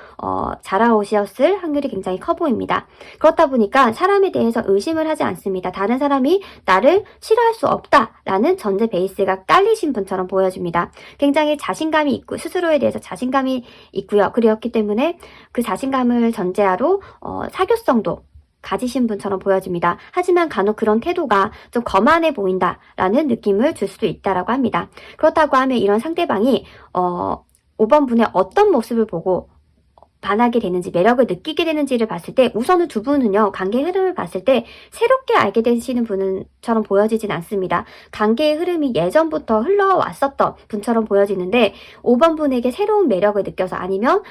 자라오셨을 확률이 굉장히 커 보입니다. 그렇다 보니까 사람에 대해서 의심을 하지 않습니다. 다른 사람이 나를 싫어할 수 없다라는 전제 베이스가 깔리신 분처럼 보여집니다. 굉장히 자신감이 있고 스스로에 대해서 자신감이 있고요. 그렇기 때문에 그 자신감을 전제하로 사교성도 가지신 분처럼 보여집니다. 하지만 간혹 그런 태도가 좀 거만해 보인다라는 느낌을 줄 수도 있다라고 합니다. 그렇다고 하면 이런 상대방이 5번 분의 어떤 모습을 보고 반하게 되는지, 매력을 느끼게 되는지를 봤을 때 우선은 두 분은요, 관계의 흐름을 봤을 때 새롭게 알게 되시는 분처럼 보여지진 않습니다. 관계의 흐름이 예전부터 흘러왔었던 분처럼 보여지는데 5번 분에게 새로운 매력을 느껴서, 아니면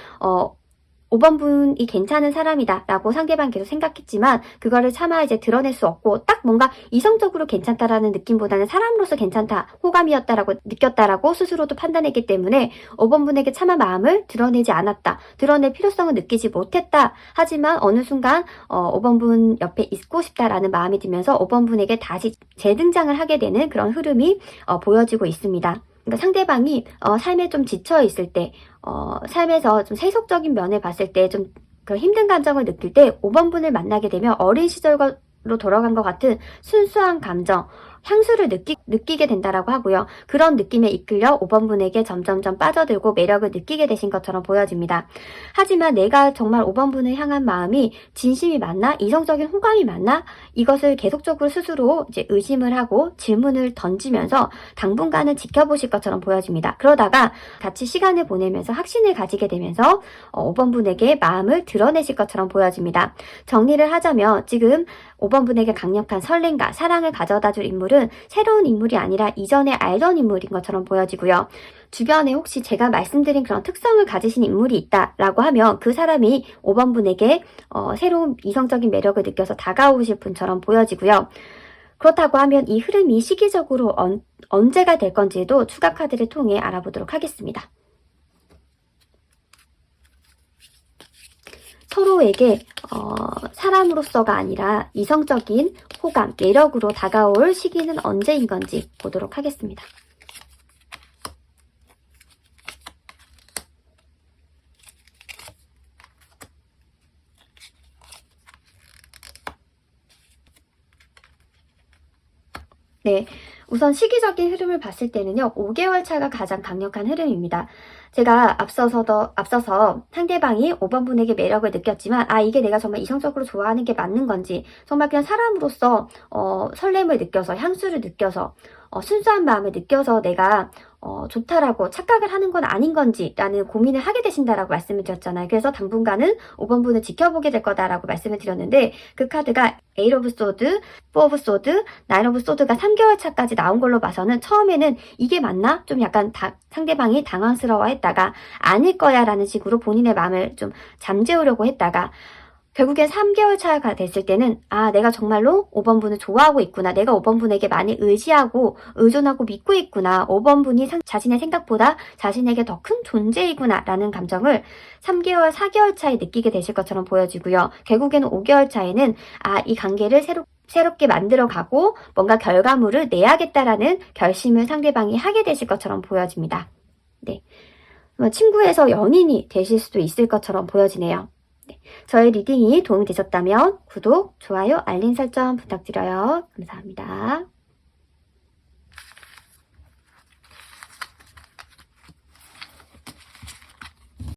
5번 분이 괜찮은 사람이다 라고 상대방이 계속 생각했지만 그거를 차마 이제 드러낼 수 없고, 딱 뭔가 이성적으로 괜찮다라는 느낌보다는 사람으로서 괜찮다, 호감이었다라고 느꼈다라고 스스로도 판단했기 때문에 5번 분에게 차마 마음을 드러내지 않았다, 드러낼 필요성을 느끼지 못했다. 하지만 어느 순간 5번 분 옆에 있고 싶다라는 마음이 들면서 5번 분에게 다시 재등장을 하게 되는 그런 흐름이 보여지고 있습니다. 그러니까 상대방이 삶에 좀 지쳐 있을 때, 삶에서 좀 세속적인 면을 봤을 때 좀 그런 힘든 감정을 느낄 때 5번 분을 만나게 되면 어린 시절로 돌아간 것 같은 순수한 감정, 향수를 느끼게 된다라고 하고요. 그런 느낌에 이끌려 5번 분에게 점점점 빠져들고 매력을 느끼게 되신 것처럼 보여집니다. 하지만 내가 정말 5번 분을 향한 마음이 진심이 맞나? 이성적인 호감이 맞나? 이것을 계속적으로 스스로 이제 의심을 하고 질문을 던지면서 당분간은 지켜보실 것처럼 보여집니다. 그러다가 같이 시간을 보내면서 확신을 가지게 되면서 5번 분에게 마음을 드러내실 것처럼 보여집니다. 정리를 하자면 지금 5번 분에게 강력한 설렘과 사랑을 가져다 줄 인물은 새로운 인물이 아니라 이전에 알던 인물인 것처럼 보여지고요. 주변에 혹시 제가 말씀드린 그런 특성을 가지신 인물이 있다라고 하면 그 사람이 5번 분에게 새로운 이성적인 매력을 느껴서 다가오실 분처럼 보여지고요. 그렇다고 하면 이 흐름이 시기적으로 언제가 될 건지도 추가 카드를 통해 알아보도록 하겠습니다. 서로에게 사람으로서가 아니라 이성적인 호감, 매력으로 다가올 시기는 언제인 건지 보도록 하겠습니다. 네, 우선 시기적인 흐름을 봤을 때는요, 5개월 차가 가장 강력한 흐름입니다. 제가 앞서서 상대방이 5번 분에게 매력을 느꼈지만, 이게 내가 정말 이성적으로 좋아하는 게 맞는 건지, 정말 그냥 사람으로서 설렘을 느껴서, 향수를 느껴서, 순수한 마음을 느껴서 내가 좋다라고 착각을 하는 건 아닌 건지 라는 고민을 하게 되신다라고 말씀을 드렸잖아요. 그래서 당분간은 5번 분을 지켜보게 될 거다라고 말씀을 드렸는데, 그 카드가 에이트 오브 소드, 4 오브 소드, 9 오브 소드가 3개월 차까지 나온 걸로 봐서는 처음에는 이게 맞나? 좀 약간 상대방이 당황스러워 했다가 아닐 거야 라는 식으로 본인의 마음을 좀 잠재우려고 했다가 결국엔 3개월 차가 됐을 때는 내가 정말로 5번 분을 좋아하고 있구나. 내가 5번 분에게 많이 의지하고 의존하고 믿고 있구나. 5번 분이 자신의 생각보다 자신에게 더 큰 존재이구나 라는 감정을 3개월, 4개월 차에 느끼게 되실 것처럼 보여지고요. 결국에는 5개월 차에는 이 관계를 새롭게 만들어가고 뭔가 결과물을 내야겠다라는 결심을 상대방이 하게 되실 것처럼 보여집니다. 네, 친구에서 연인이 되실 수도 있을 것처럼 보여지네요. 저의 리딩이 도움이 되셨다면 구독, 좋아요, 알림 설정 부탁드려요. 감사합니다.